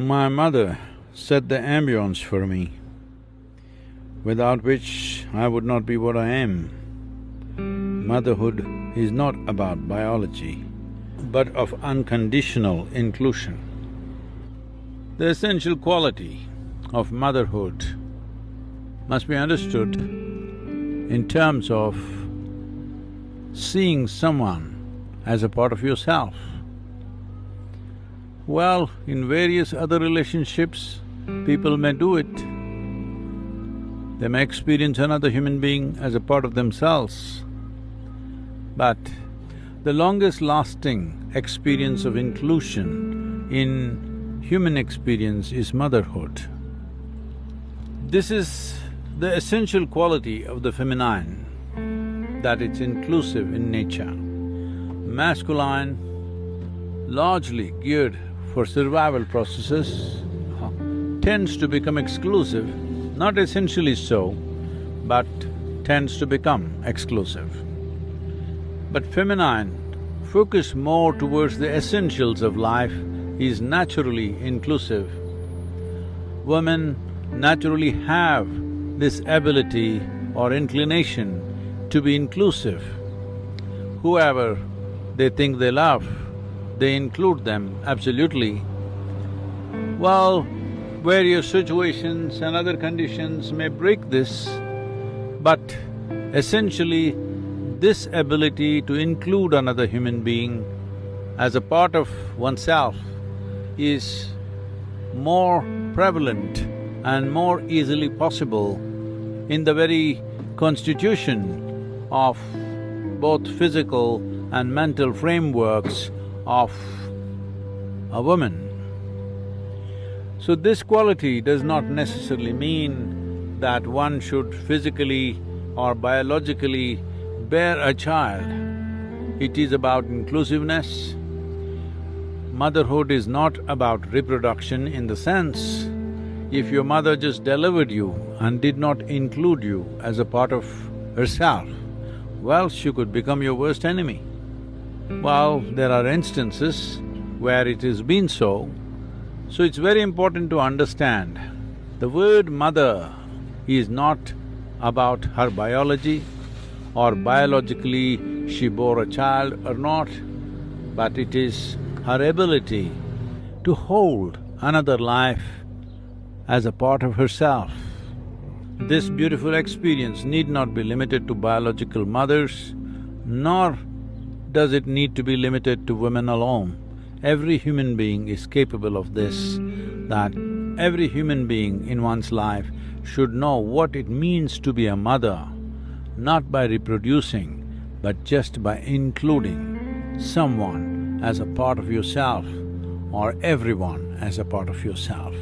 My mother set the ambience for me, without which I would not be what I am. Motherhood is not about biology, but of unconditional inclusion. The essential quality of motherhood must be understood in terms of seeing someone as a part of yourself. Well, in various other relationships, people may do it. They may experience another human being as a part of themselves. But the longest lasting experience of inclusion in human experience is motherhood. This is the essential quality of the feminine, that it's inclusive in nature. Masculine, largely geared for survival processes, tends to become exclusive, not essentially so, but tends to become exclusive. But feminine, focused more towards the essentials of life, is naturally inclusive. Women naturally have this ability or inclination to be inclusive. Whoever they think they love, they include them absolutely. Well, various situations and other conditions may break this, but essentially this ability to include another human being as a part of oneself is more prevalent and more easily possible in the very constitution of both physical and mental frameworks of a woman. So this quality does not necessarily mean that one should physically or biologically bear a child. It is about inclusiveness. Motherhood is not about reproduction in the sense, if your mother just delivered you and did not include you as a part of herself, well, she could become your worst enemy. Well, there are instances where it has been so. So it's very important to understand, the word mother is not about her biology or biologically she bore a child or not, but it is her ability to hold another life as a part of herself. This beautiful experience need not be limited to biological mothers, nor does it need to be limited to women alone. Every human being is capable of this, that every human being in one's life should know what it means to be a mother, not by reproducing, but just by including someone as a part of yourself or everyone as a part of yourself.